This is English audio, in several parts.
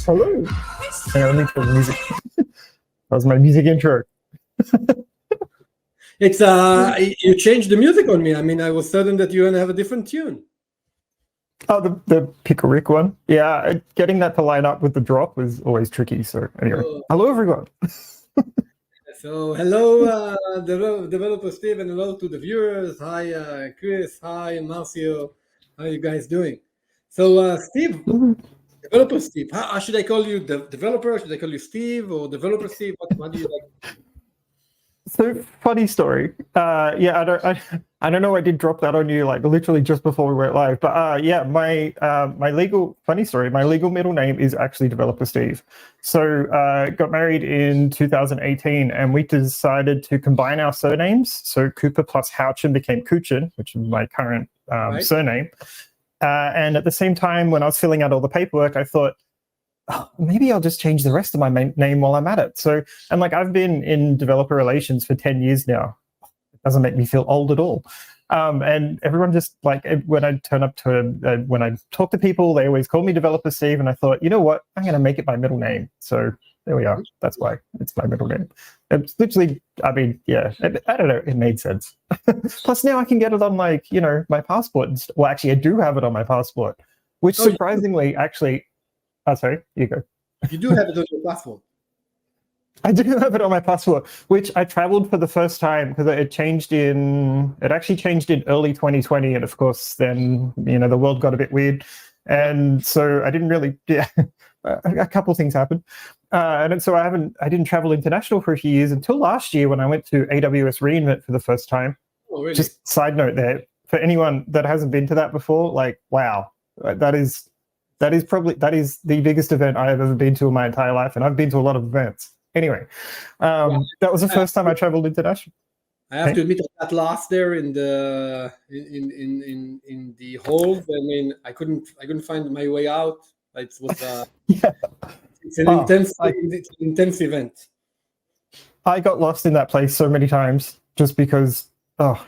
Hello. I only put music. That was my music intro. It's you changed the music on me. I mean, I was certain that you're gonna have a different tune. Oh, the Pick a Rick one. Yeah, getting that to line up with the drop was always tricky. So anyway, hello everyone. So hello, developer Steve, and hello to the viewers. Hi, Chris. Hi, Marcio. How are you guys doing? So, Steve, developer Steve. How should I call you? Developer? Should I call you Steve or developer Steve? What do you like? So funny story. Yeah, I don't know. I did drop that on you like literally just before we went live. But yeah, my legal funny story. My legal middle name is actually Developer Steve. So got married in 2018, and we decided to combine our surnames. So Cooper plus Houchin became Kuchin, which is my current surname. And at the same time, when I was filling out all the paperwork, I thought, oh, maybe I'll just change the rest of my name while I'm at it. So, and like I've been in developer relations for 10 years now. It doesn't make me feel old at all. And everyone just like, when I turn up to, when I talk to people, they always call me Developer Steve. And I thought, you know what, I'm going to make it my middle name. So there we are. That's why it's my middle name. It's literally, I mean, yeah, I don't know. It made sense. Plus now I can get it on like, you know, my passport. Well, actually I do have it on my passport, which surprisingly actually, oh, sorry, you go. You do have it on your passport. I do have it on my passport, which I traveled for the first time because it actually changed in early 2020. And of course, then, you know, the world got a bit weird. And so I didn't really, a couple of things happened. And so I didn't travel international for a few years until last year when I went to AWS reInvent for the first time. Oh, really? Just side note there, for anyone that hasn't been to that before, like, wow, that is the biggest event I have ever been to in my entire life, and I've been to a lot of events. Anyway, that was the first time I traveled international. I have to admit that last there in the in the hold. I mean, I couldn't find my way out. It was it's an intense event. I got lost in that place so many times just because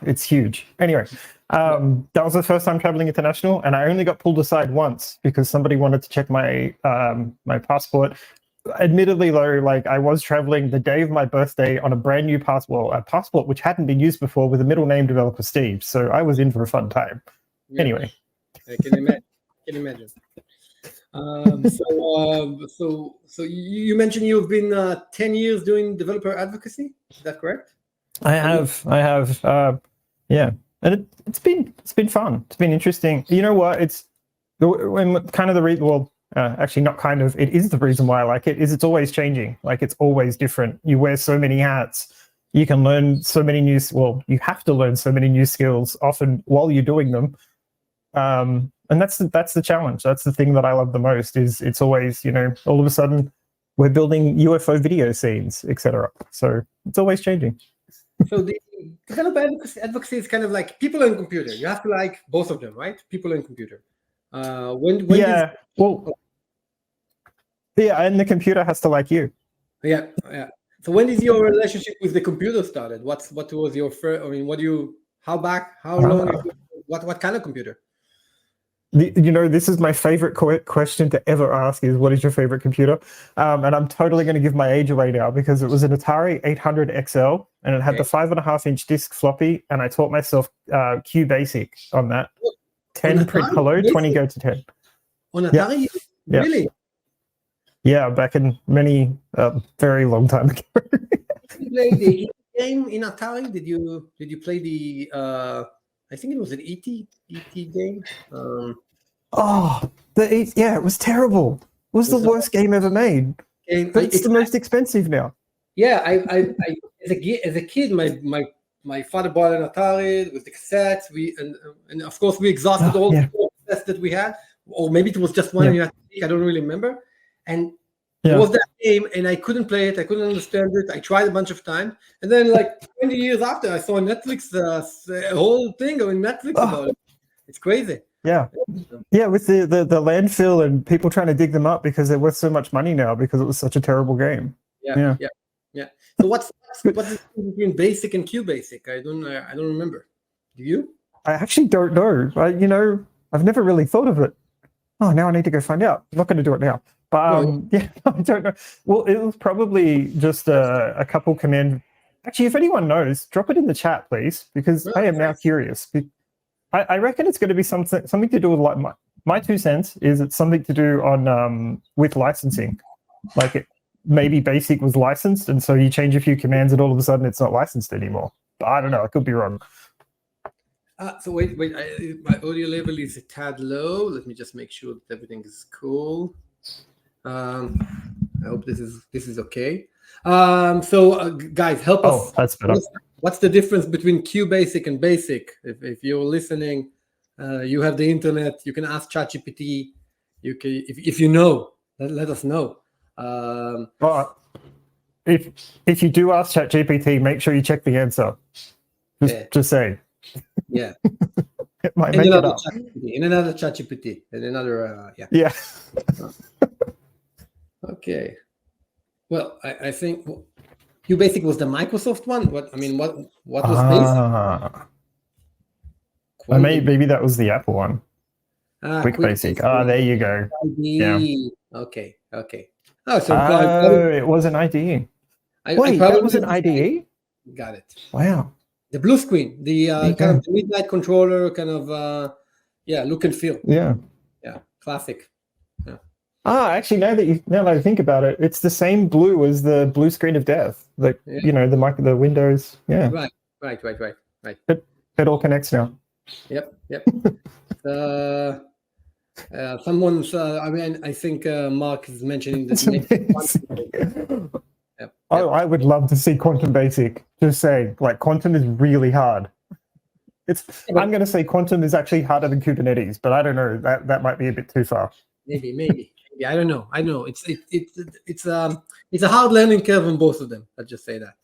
it's huge. Anyway. That was the first time traveling international, and I only got pulled aside once because somebody wanted to check my my passport. Admittedly, though, like I was traveling the day of my birthday on a brand new passport, a passport which hadn't been used before, with a middle name Developer Steve. So I was in for a fun time. Yeah. Anyway, I can imagine. So you mentioned you've been 10 years doing developer advocacy. Is that correct? I have. Yeah. And it's been fun. It's been interesting. You know what? It's kind of the reason. Well, actually, not kind of. It is the reason why I like it. Is it's always changing. Like it's always different. You wear so many hats. You can learn so many new. Well, you have to learn so many new skills often while you're doing them. And that's the challenge. That's the thing that I love the most. Is it's always, you know, all of a sudden we're building UFO video scenes, etc. So it's always changing. So the developer advocacy is kind of like people and computer. You have to like both of them, right? People and computer. And the computer has to like you. Yeah. So when is your relationship with the computer started? What was your first? I mean, how long? What kind of computer? You know, this is my favorite question to ever ask is, what is your favorite computer? And I'm totally going to give my age away now because it was an Atari 800 XL and it had the 5.5-inch disc floppy, and I taught myself QBasic on that. 10 print hello, 20 go to 10. On Atari? Yeah. Really? Yeah, back in many, very long time ago. Did you play the game in Atari? Did you play the, I think it was an ET game? It was terrible. It was the worst game ever made. But it's the most expensive now. Yeah, I as a kid, my father bought an Atari with the cassettes. And of course we exhausted all the cassettes that we had, or maybe it was just one you had to take. I don't really remember. And it was that game, and I couldn't play it. I couldn't understand it. I tried a bunch of times, and then like 20 years after, I saw Netflix, a whole thing on Netflix about it. It's crazy. Yeah, with the landfill and people trying to dig them up because they're worth so much money now because it was such a terrible game. Yeah. So what's the difference between basic and QBasic? I don't remember. Do you? I actually don't know. I've never really thought of it. Oh, now I need to go find out. I'm not going to do it now. But No, yeah, I don't know. Well, it was probably just a couple command. Actually, if anyone knows, drop it in the chat, please, because I am now curious. I reckon it's going to be something to do with like my 2 cents is it's something to do on with licensing, like maybe Basic was licensed, and so you change a few commands, and all of a sudden it's not licensed anymore. But I don't know. I could be wrong. so wait. My audio level is a tad low. Let me just make sure that everything is cool. I hope this is okay. So guys, help us. Oh, that's better. What's the difference between QBasic and Basic? If you're listening, you have the internet. You can ask ChatGPT. You can, if you know, let us know. But if you do ask ChatGPT, make sure you check the answer. Just saying. Yeah. It might make it up. In another ChatGPT. In another Yeah. Okay. Well, I think QBasic was the Microsoft one. What was Basic? Maybe that was the Apple one. Quick Basic. There you go. Yeah. Okay. Oh, so it was an IDE. Wait, that was an IDE? Got it. Wow. The blue screen, the kind of the midnight controller, kind of look and feel. Yeah. Yeah, classic. Yeah. Actually, now that I think about it, it's the same blue as the blue screen of death. Like the Windows. Yeah. Right. It all connects now. Yep. Someone's. I think Mark is mentioning this. Yep. Oh, I would love to see Quantum Basic. Just saying, like Quantum is really hard. I'm going to say Quantum is actually harder than Kubernetes, but I don't know. That might be a bit too far. Maybe. I don't know. I know it's a hard learning curve on both of them. I'll just say that.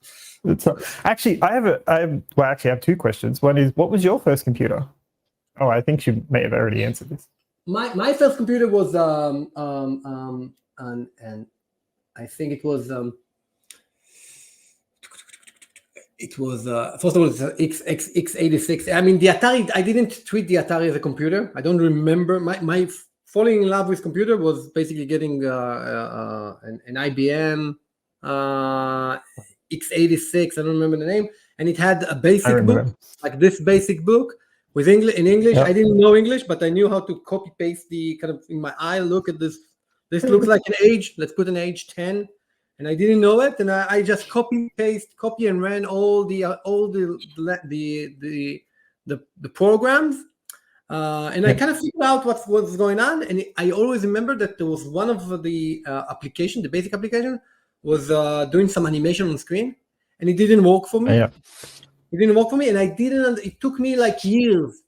Actually, I have two questions. One is, what was your first computer? Oh, I think you may have already answered this. My first computer was and I think it was first of all, it's x86. I mean, the Atari. I didn't treat the Atari as a computer. I don't remember my falling in love with computer was basically getting an IBM x86. I don't remember the name, and it had a basic book, like this basic book with English. In English, I didn't know English, but I knew how to copy paste the kind of in my eye. Look at this. This looks like an age. Let's put an age 10. And I didn't know it, and I just copy and ran all the programs, and I kind of figured out what was going on. And I always remember that there was one of the application, the basic application, was doing some animation on screen, and it didn't work for me. Yeah. It didn't work for me, and I didn't. It took me like years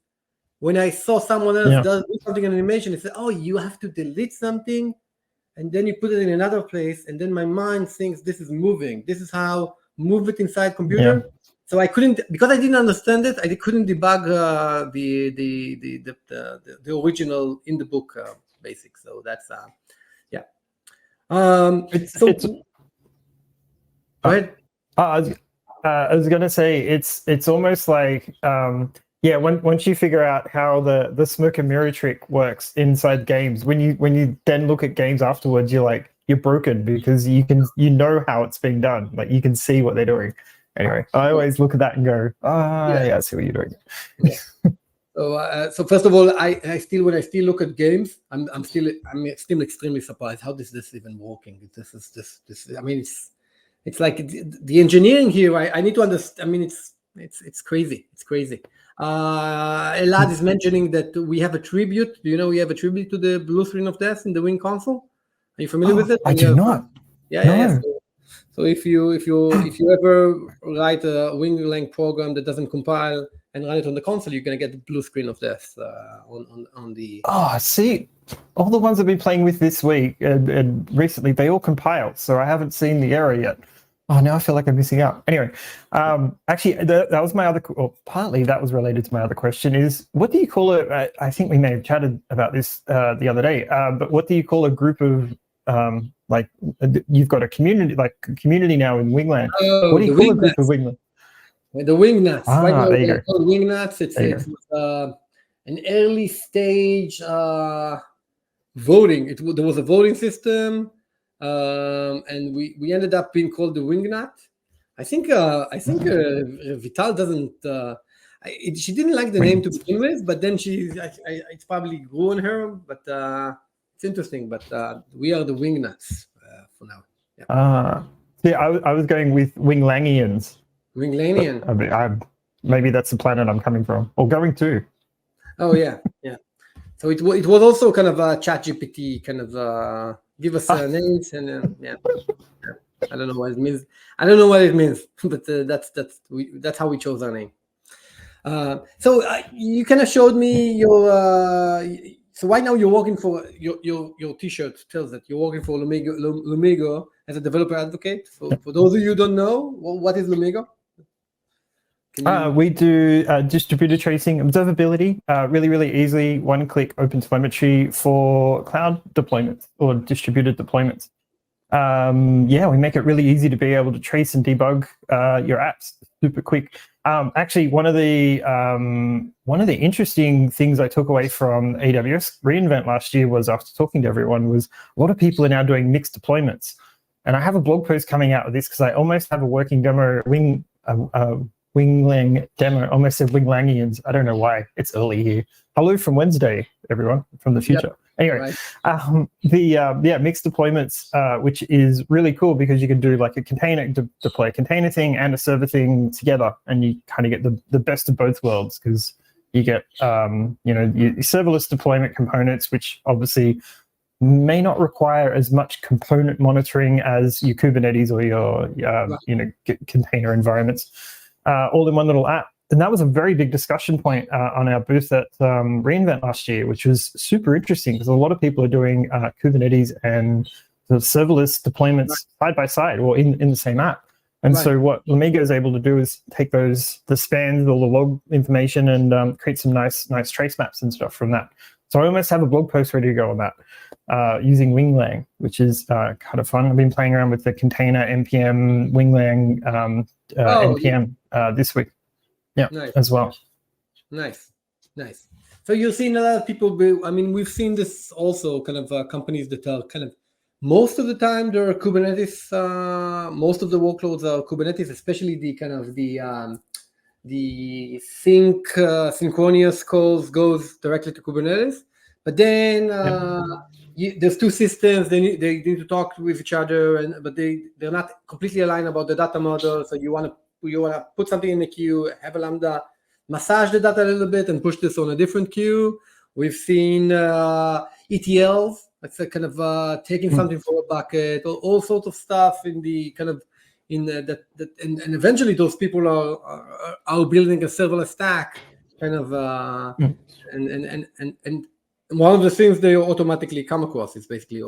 when I saw someone else do something in animation. It said, "Oh, you have to delete something." And then you put it in another place, and then my mind thinks this is moving. This is how move it inside computer. Yeah. So I couldn't, because I didn't understand it. I couldn't debug the original in the book basic. So that's yeah. Go ahead. I was gonna say it's almost like once you figure out how the smoke and mirror trick works inside games, when you then look at games afterwards, you're broken because you know how it's being done. Like you can see what they're doing. Anyway, I always look at that and go, I see what you're doing. Yeah. So first of all, I still when I still look at games, I'm still extremely surprised. How is this even working? This. I mean, it's like the engineering here. I need to understand. I mean, it's crazy. It's crazy. Elad is mentioning that we have a tribute. Do you know we have a tribute to the Blue Screen of Death in the Wing console? Are you familiar with it? I do not. Yeah. So if you ever write a Wing program that doesn't compile and run it on the console, you're gonna get the Blue Screen of Death on the. Oh, see, all the ones I've been playing with this week and recently, they all compiled, so I haven't seen the error yet. Oh, now I feel like I'm missing out. Anyway, actually, that was my other, or partly that was related to my other question is, what do you call it? I think we may have chatted about this the other day, but what do you call a group of, like, you've got a community now in Wingland. What do you call a group of Wingland? The Wingnuts. Right now, there you go. Wingnuts. It's an early stage voting. There was a voting system, and we ended up being called the Wingnut. I think Vital doesn't. She didn't like the name to begin with, but then it's probably grew on her. But it's interesting. But we are the Wingnuts for now. Yeah. See, I was going with Winglangians. Winglanian. I mean, maybe that's the planet I'm coming from, or going to. Oh yeah. So it was also kind of a ChatGPT kind of give us names and yeah. I don't know what it means. But that's how we chose our name. So you kind of showed me your. So right now you're working for your T-shirt tells that you're working for Lumigo as a developer advocate. For those of you who don't know, what is Lumigo? We do distributed tracing observability, really, really easy, one-click open telemetry for cloud deployments or distributed deployments. We make it really easy to be able to trace and debug your apps super quick. Actually, one of the interesting things I took away from AWS reInvent last year was, after talking to everyone, was a lot of people are now doing mixed deployments. And I have a blog post coming out of this because I almost have a working demo Winglang demo. Almost said Winglangians. I don't know why. It's early here. Hello from Wednesday, everyone, from the future. Yep. Anyway, right. Mixed deployments, which is really cool because you can do like a container deploy a container thing and a server thing together, and you kind of get the best of both worlds because you get your serverless deployment components, which obviously may not require as much component monitoring as your Kubernetes or your container environments. All in one little app. And that was a very big discussion point on our booth at reInvent last year, which was super interesting because a lot of people are doing Kubernetes and the serverless deployments side by side or in the same app. And so what Lumigo is able to do is take the spans, all the log information, and create some nice trace maps and stuff from that. So I almost have a blog post ready to go on that using Winglang, which is kind of fun. I've been playing around with the container npm Winglang npm this week. Yeah, nice. As well. Nice. So you've seen a lot of people. We've seen this also, kind of companies that are kind of most of the time they're Kubernetes. Most of the workloads are Kubernetes, especially the kind of the synchronous calls goes directly to Kubernetes. But then there's two systems. They need to talk with each other, but they're not completely aligned about the data model. So you want to put something in the queue, have a Lambda massage the data a little bit and push this on a different queue. We've seen ETLs, that's a kind of taking something from a bucket, all sorts of stuff in the kind of and eventually those people are building a serverless stack, kind of and one of the things they automatically come across is basically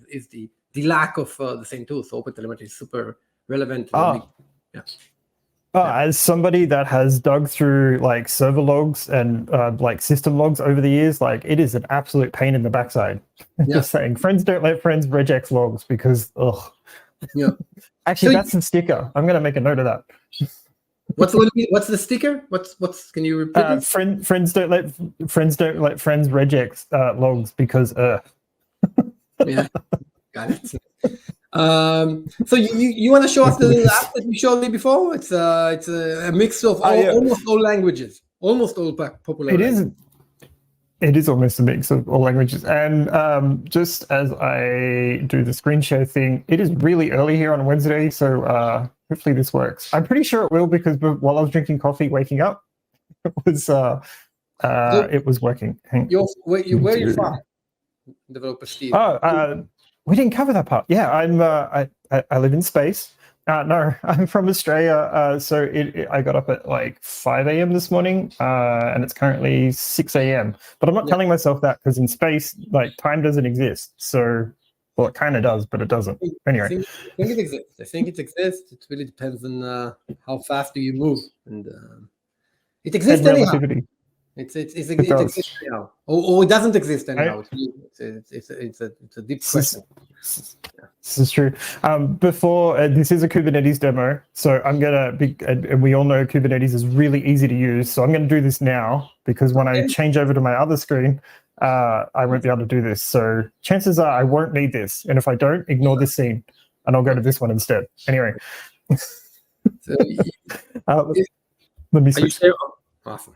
is the lack of the same tools. So OpenTelemetry is super relevant. As somebody that has dug through like server logs and like system logs over the years, like it is an absolute pain in the backside. Just saying, friends don't let friends regex logs because Actually, that's the sticker. I'm going to make a note of that. What's the sticker? What's can you repeat this? Friends don't let friends regex logs because Yeah, got it. So you want to show us the little app that you showed me before? It's a mix of almost all languages, almost all popular. It is almost a mix of all languages. And just as I do the screen share thing, it is really early here on Wednesday, so hopefully this works. I'm pretty sure it will because while I was drinking coffee, waking up, it was working. Where are you from? Developer Steve. We didn't cover that part. Yeah, I live in space. No, I'm from Australia. So I got up at like 5 a.m. this morning, and it's currently 6 a.m. But I'm not telling myself that because in space, like time doesn't exist. So, well, it kind of does, but it doesn't. Anyway, I think it exists. It really depends on how fast do you move, and it exists anyhow. It exists anyhow, or it doesn't exist anyhow. It's a deep question. This is true. Before this is a Kubernetes demo, so I'm and we all know Kubernetes is really easy to use. So I'm going to do this now because when I change over to my other screen, I won't be able to do this. So chances are I won't need this. And if I don't, ignore this scene and I'll go to this one instead. Anyway. So, Let me are you switch. there? Awesome.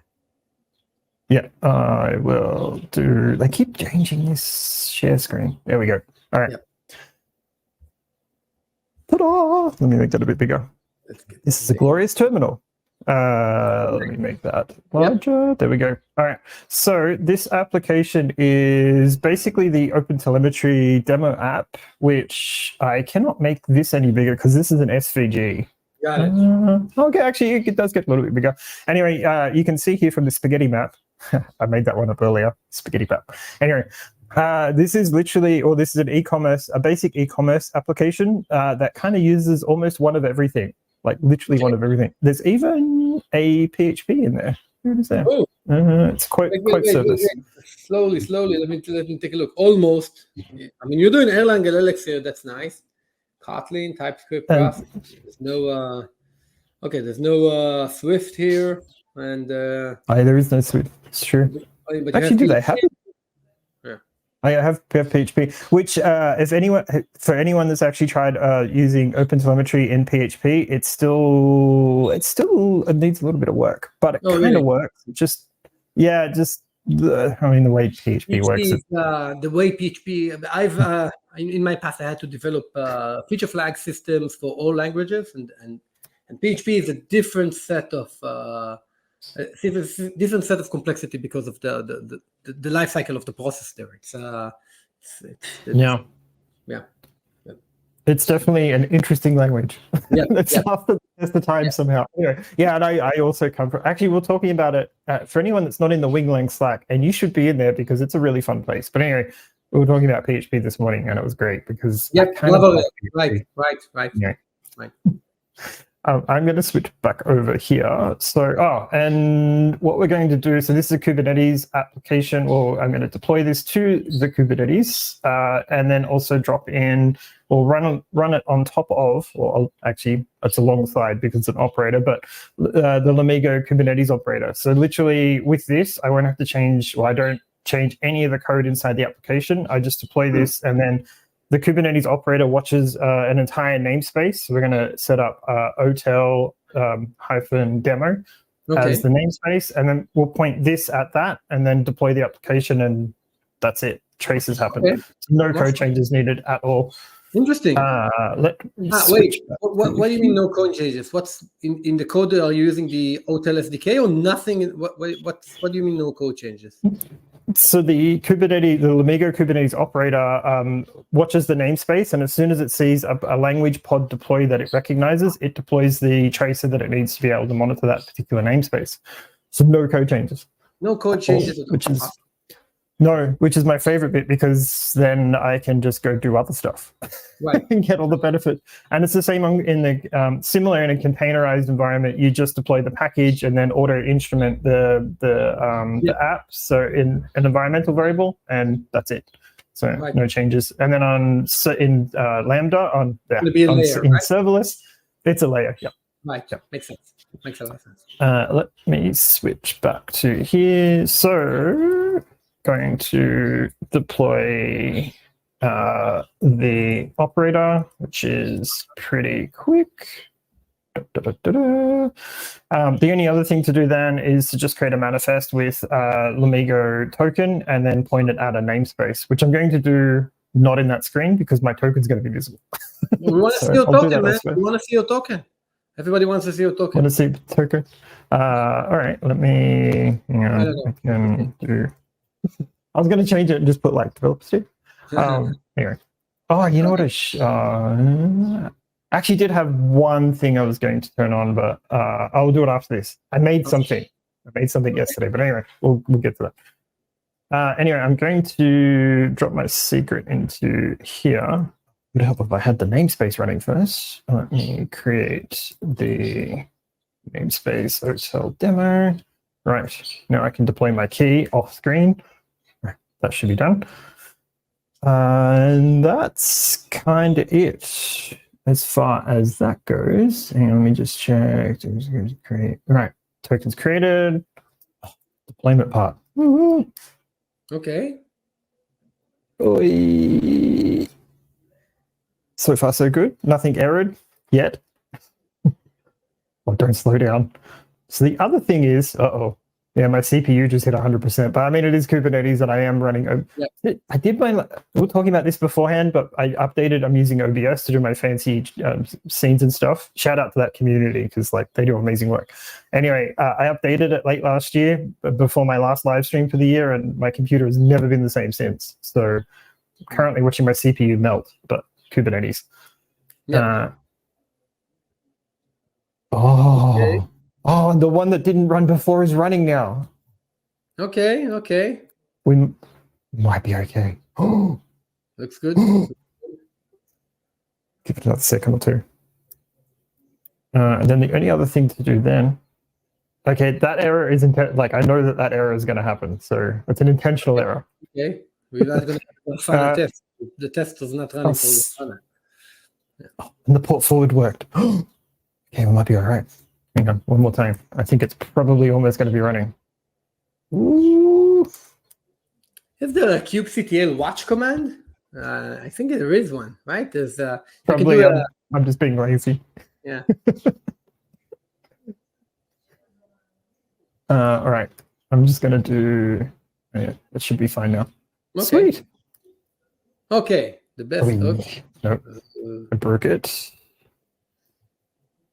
Yeah, I will do. They keep changing this share screen. There we go. All right. Yep. Ta-da! Let me make that a bit bigger. Let's get This is a glorious terminal. Let me make that larger. There we go. All right. So this application is basically the OpenTelemetry demo app, which I cannot make this any bigger because this is an SVG. Got it. Okay, actually, it does get a little bit bigger. Anyway, you can see here from the spaghetti map. I made that one up earlier. Spaghetti map. Anyway, this is literally, or this is an e-commerce, a basic e-commerce application that kind of uses almost one of everything, like literally one of everything. There's even a PHP in there. What is that? Oh. It's quite service. Slowly. Let me take a look. Almost. I mean, you're doing Erlang LLX here. That's nice. Kotlin, TypeScript, Rust. There's no. Okay, there's no Swift here, and. There is no Swift. It's true. But actually, do they have it? Yeah. I have PHP, which if anyone that's actually tried using OpenTelemetry in PHP, it needs a little bit of work, but it kind of works. The way PHP works. The way PHP, I've in my past I had to develop feature flag systems for all languages, and PHP is a different set of complexity because of the life cycle of the process there. It's definitely an interesting language. It's after the time somehow. Anyway, and I also come from. Actually, we're talking about it for anyone that's not in the Winglang Slack, and you should be in there because it's a really fun place. But anyway, we were talking about PHP this morning, and it was great because right. I'm going to switch back over here. So, and what we're going to do, so this is a Kubernetes application, or I'm going to deploy this to the Kubernetes, and then also drop in, or run it on top of, or actually it's alongside because it's an operator, but the Lamigo Kubernetes operator. So literally with this, I won't have to change, I don't change any of the code inside the application. I just deploy this, and then the Kubernetes operator watches an entire namespace. So we're going to set up OTel -demo as the namespace, and then we'll point this at that, and then deploy the application, and that's it. Traces happen. Okay. So no code changes needed at all. Interesting. Wait, what do you mean no code changes? What's in the code? Are you using the OTel SDK or nothing? What do you mean no code changes? So the Lamigo Kubernetes operator watches the namespace, and as soon as it sees a language pod deploy that it recognizes, it deploys the tracer that it needs to be able to monitor that particular namespace. So no code changes. No code changes, which is my favorite bit, because then I can just go do other stuff, right, and get all the benefit. And it's the same in the similar in a containerized environment. You just deploy the package and then auto instrument the app. So in an environmental variable, and that's it. So no changes. And then in Lambda in serverless, it's a layer. Yeah. Right. Yeah. Makes sense. Makes a lot of sense. Let me switch back to here. So going to deploy the operator, which is pretty quick. The only other thing to do then is to just create a manifest with Lamigo token and then point it at a namespace, which I'm going to do not in that screen because my token is going to be visible. We want to see your token, man. We want to see your token. Everybody wants to see your token. Want to see the token? All right, let me. I can do. I was going to change it and just put like developers here. Anyway. Oh, you know what? Actually did have one thing I was going to turn on, but I'll do it after this. I made something yesterday, but anyway, we'll get to that. Anyway, I'm going to drop my secret into here. It would help if I had the namespace running first. Let me create the namespace OTel demo. Right, now I can deploy my key off screen. That should be done. And that's kind of it as far as that goes. And let me just check. Create. Right, tokens created. Deployment part. Woo-hoo. Okay. Oi. So far, so good. Nothing errored yet. Oh, don't slow down. So the other thing is, yeah, my CPU just hit 100%. But I mean, it is Kubernetes, and I am running. I did my. We were talking about this beforehand, but I updated. I'm using OBS to do my fancy scenes and stuff. Shout out to that community because like they do amazing work. Anyway, I updated it late last year, before my last live stream for the year, and my computer has never been the same since. So I'm currently watching my CPU melt, but Kubernetes. Yeah. Okay. Oh, and the one that didn't run before is running now. Okay. We might be okay. Looks good. Give it another second or two. And then the only other thing to do then, okay, that error is like I know that error is going to happen, so it's an intentional error. Okay, we're not going to final test. The test was not running for the final. And the port forward worked. Okay, we might be all right. Hang on, one more time. I think it's probably almost going to be running. Ooh. Is there a kubectl watch command? I think there is one, right? There's probably. I'm just being lazy. Yeah. All right. I'm just going to do. Yeah, it should be fine now. Okay. Sweet. Okay. The best. Okay. Nope. I broke it.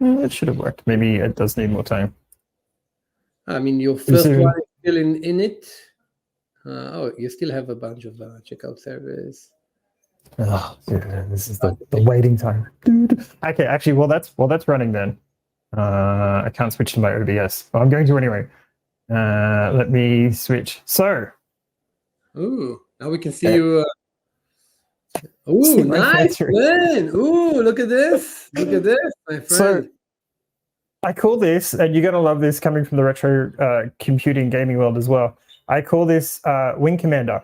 It should have worked. Maybe it does need more time. I mean, your first one is still in it. You still have a bunch of checkout service. Oh, yeah, this is the waiting time. Dude. Okay, actually, while that's running then, I can't switch to my OBS, but I'm going to anyway. Let me switch. So. Ooh, now we can see you. Ooh, nice, man. Ooh, look at this. Look at this, my friend. So, I call this, and you're going to love this coming from the retro computing gaming world as well. I call this Wing Commander.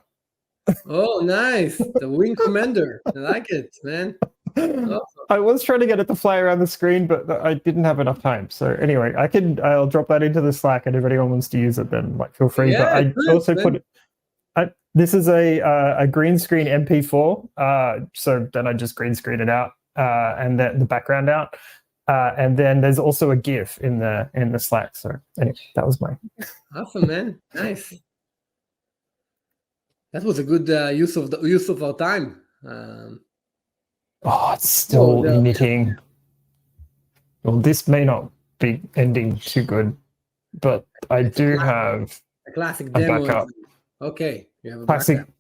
Oh, nice. The Wing Commander. I like it, man. Awesome. I was trying to get it to fly around the screen, but I didn't have enough time. So anyway, I'll drop that into the Slack, and if anyone wants to use it, then like feel free. Yeah, but I also put it. This is a green screen MP4. So then I just green screen it out, and then the background out. And then there's also a GIF in the Slack. So anyway, that was mine. Awesome, man. Nice. That was a good use of our time. It's still knitting. Well, this may not be ending too good, but I do have a classic demo. Backup. Okay, you have a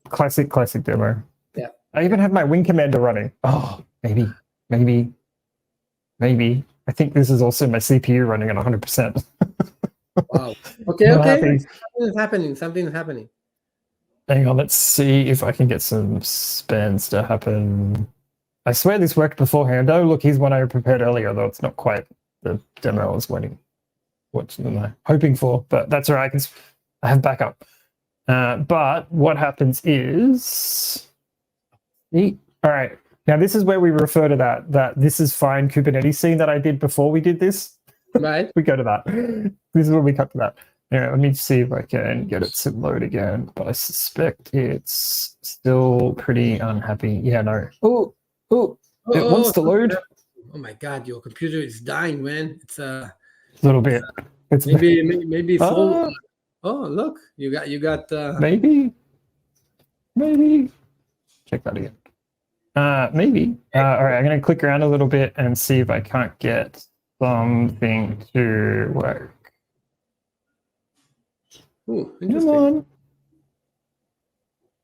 classic demo. Yeah. I even have my Wing Commander running. Oh, maybe. I think this is also my CPU running at 100%. Wow. Okay. Something is happening. Hang on, let's see if I can get some spans to happen. I swear this worked beforehand. Oh, look, here's one I prepared earlier, though it's not quite the demo I was hoping for, but that's all right. I have backup. But what happens is... All right. Now, this is where we refer to that this is fine Kubernetes scene that I did before we did this. Right. We go to that. This is where we cut to that. Let me see if I can get it to load again, but I suspect it's still pretty unhappy. Yeah, no. It wants to load. Oh my God, your computer is dying, man. It's a little bit. It's maybe full. Oh, look, you got. Maybe. Check that again. Maybe. All right, I'm gonna click around a little bit and see if I can't get something to work. Ooh, interesting.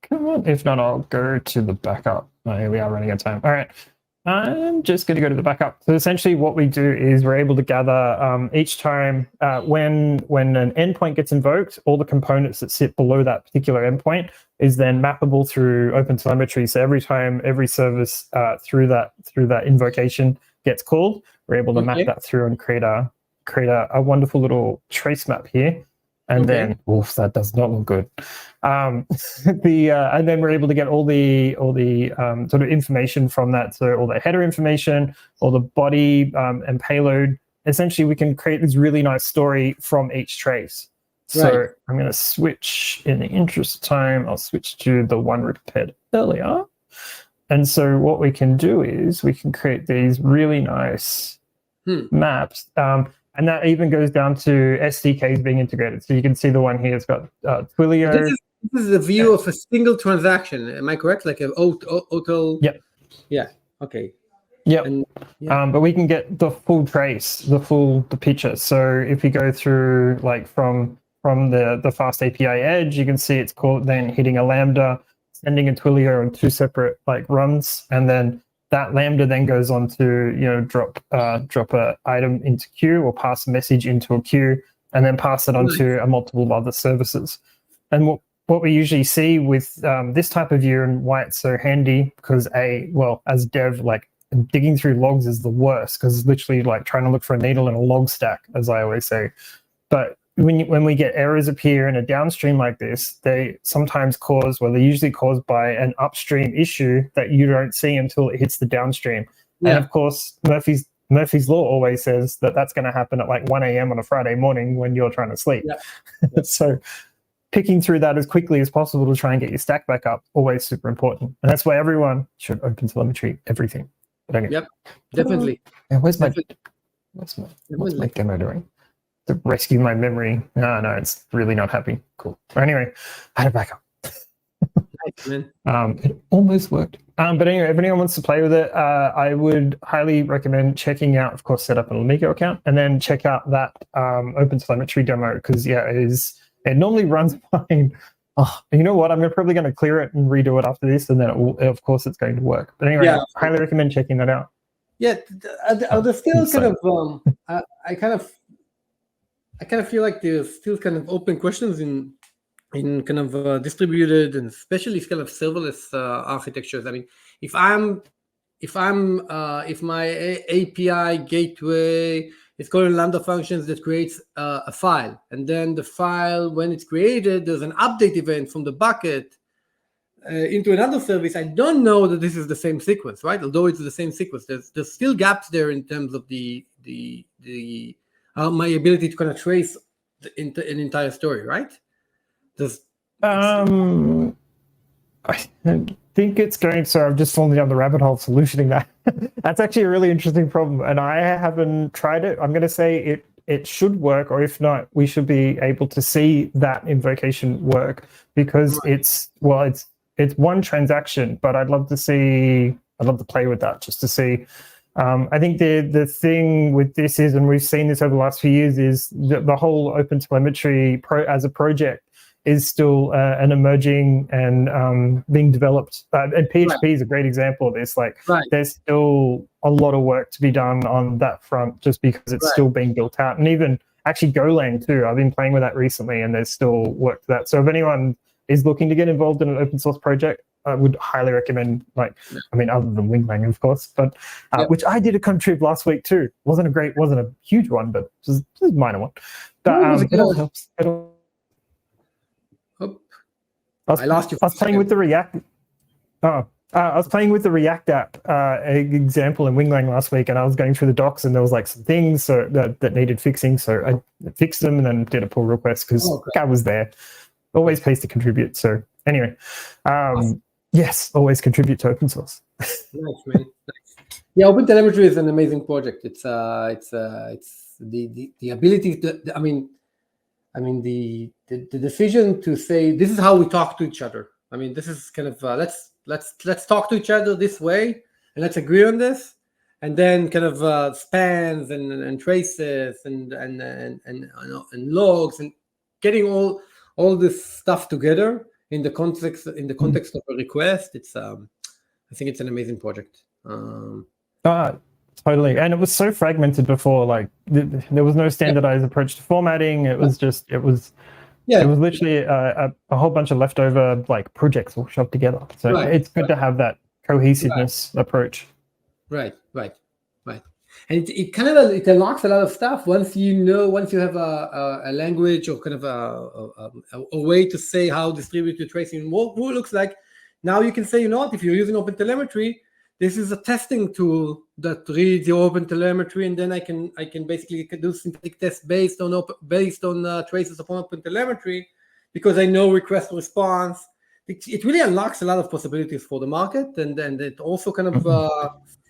Come on. If not, I'll go to the backup. Oh, we are running out of time. All right. I'm just going to go to the backup. So essentially what we do is we're able to gather each time when an endpoint gets invoked, all the components that sit below that particular endpoint is then mappable through OpenTelemetry. So every time every service through that invocation gets called, we're able to map that through and create a wonderful little trace map here. And then, that does not look good. And then we're able to get all the sort of information from that. So all the header information, all the body and payload. Essentially, we can create this really nice story from each trace. So Right. I'm going to switch, in the interest of time, I'll switch to the one we prepared earlier. And so what we can do is we can create these really nice maps. And that even goes down to SDKs being integrated. So you can see the one here, it's got Twilio. This is a view of a single transaction. Am I correct? Like a auto. Yep. Yeah. Okay. Yep. And, but we can get the full trace, the picture. So if you go through like from the Fast API edge, you can see it's called then hitting a Lambda, sending a Twilio on two separate like runs, and then that Lambda then goes on to drop a item into queue or pass a message into a queue, and then pass it on to a multiple other services. And what we usually see with this type of view, and why it's so handy, because as dev, like digging through logs is the worst, because it's literally like trying to look for a needle in a log stack, as I always say. But when we get errors appear in a downstream like this, they sometimes they're usually caused by an upstream issue that you don't see until it hits the downstream. Yeah. And of course, Murphy's Law always says that that's going to happen at like 1 a.m. on a Friday morning when you're trying to sleep. Yeah. So picking through that as quickly as possible to try and get your stack back up, always super important. And that's why everyone should OpenTelemetry everything. But anyway. Yep, definitely. What's my demo doing? To rescue my memory. No, it's really not happy. Cool. Anyway, I had it back up. Nice, man. It almost worked. But anyway, if anyone wants to play with it, I would highly recommend checking out, of course, set up an Amigo account, and then check out that OpenTelemetry demo, because it normally runs fine. Oh, you know what? I'm probably going to clear it and redo it after this, and then of course it's going to work. But anyway, highly recommend checking that out. Yeah, there's still I kind of feel like there's still kind of open questions in kind of distributed and especially kind of serverless architectures. I mean, if my API gateway is calling Lambda functions that creates a file, and then the file, when it's created, there's an update event from the bucket into another service, I don't know that this is the same sequence, right? Although it's the same sequence, there's still gaps there in terms of the my ability to kind of trace an entire story, right? I think it's going. So I've just fallen down the rabbit hole solutioning that. That's actually a really interesting problem, and I haven't tried it. I'm going to say it should work, or if not, we should be able to see that invocation work, because it's one transaction. But I'd love to play with that just to see. I think the thing with this is, and we've seen this over the last few years, is the whole OpenTelemetry as a project is still an emerging and being developed. And PHP is a great example of this. There's still a lot of work to be done on that front, just because it's still being built out. And even actually Golang too. I've been playing with that recently, and there's still work to that. So if anyone is looking to get involved in an open source project, I would highly recommend, other than Winglang, of course, but which I did a contrib last week too. Wasn't a huge one, but just a minor one. But it all helps. I lost you. I was playing with the React. I was playing with the React app example in Winglang last week, and I was going through the docs, and there was some things that needed fixing. So I fixed them and then did a pull request because guy was there. Always pays to contribute. So anyway, yes, always contribute to open source. Nice, man. Nice. Yeah, OpenTelemetry is an amazing project. It's the ability to. The decision to say this is how we talk to each other. I mean, this is kind of let's talk to each other this way, and let's agree on this, and then kind of spans and traces and logs and getting all this stuff together in the context of a request. It's I think it's an amazing project. Totally. And it was so fragmented before, there was no standardized approach to formatting. It was literally a whole bunch of leftover projects all shoved together. So it's good to have that cohesiveness approach. Right. And it kind of it unlocks a lot of stuff once you have a language or kind of a way to say how distributed tracing looks like. Now you can say, if you're using OpenTelemetry, this is a testing tool that reads your open telemetry, and then I can basically do synthetic tests based on traces of open telemetry, because I know request response. It really unlocks a lot of possibilities for the market, and it also kind of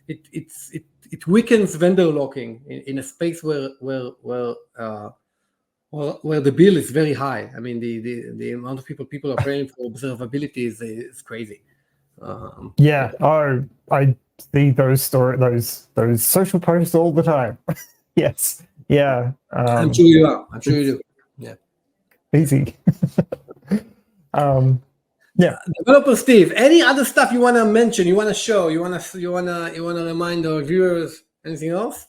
it weakens vendor locking in a space where the bill is very high. I mean, the amount of people are paying for observability is crazy. Yeah. Oh, I see those social posts all the time. Yes. Yeah. I'm sure you are. I'm sure you do. Yeah. Easy. Yeah. Developer Steve, any other stuff you want to mention? You want to show? You want to remind our viewers? Anything else?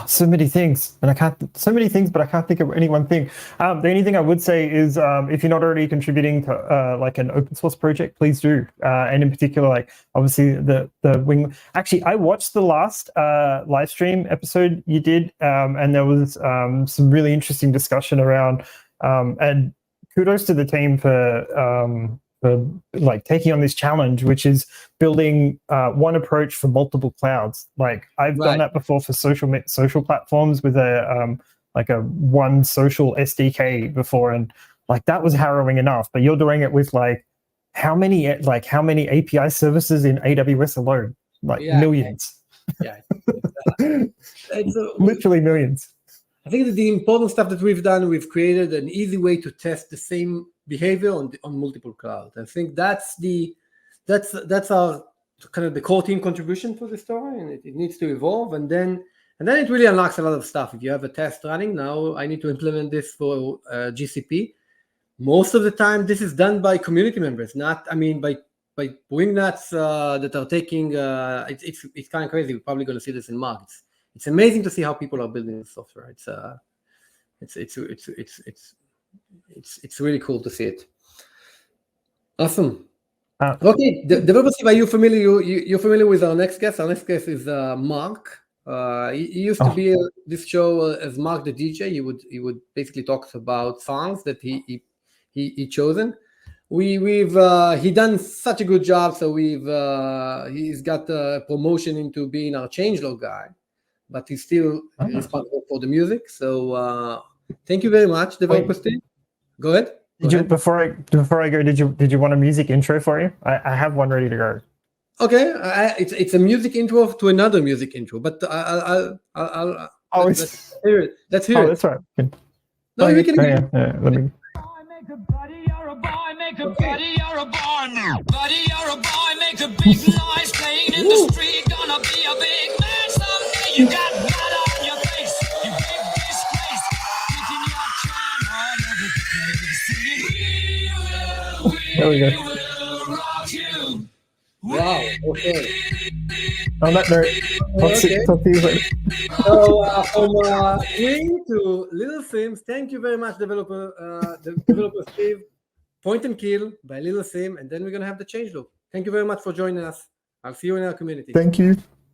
So many things, and so many things, but I can't think of any one thing. The only thing I would say is, if you're not already contributing to like an open source project, please do. And in particular, like obviously the Wing. Actually, I watched the last live stream episode you did, and there was some really interesting discussion around. And kudos to the team for like taking on this challenge, which is building one approach for multiple clouds. Like I've done that before for social platforms with a one social SDK before, and like that was harrowing enough. But you're doing it with like how many API services in AWS alone? Like millions. Yeah, it's literally millions. I think that the important stuff that we've done, we've created an easy way to test the same behavior on multiple clouds. I think that's our kind of the core team contribution to the story, and it needs to evolve. And then it really unlocks a lot of stuff. If you have a test running now, I need to implement this for GCP. Most of the time, this is done by community members, by wingnuts that are taking. It's kind of crazy. We're probably going to see this in March. It's amazing to see how people are building the software. It's really cool to see it. Awesome. Okay, Developer Steve, are you familiar? You're familiar with our next guest? Our next guest is Mark. He used to be this show as Mark the DJ. He would basically talk about songs that he chosen. He done such a good job. So he's got a promotion into being our changelog guy, but he's still responsible for the music. So thank you very much, Developer Steve. Go ahead. Before I go, did you want a music intro for you? I have one ready to go. Okay, it's a music intro to another music intro, but let's hear it. Let's hear it. That's right. No, you can hear it. Let me. Make a buddy, you're a boy, make a buddy, you're a boy now. Buddy, you're a boy, make a big noise, playing in the street, gonna be a big man someday. You got blood on your face, you big disgrace, kicking your can all over the place. There we go. Will rock you. Wow. Okay. On that note, talk to you later. So from Wing to Little Sims, thank you very much, Developer Steve. Point and Kill by Little Sim, and then we're gonna have the changelog. Thank you very much for joining us. I'll see you in our community. Thank you.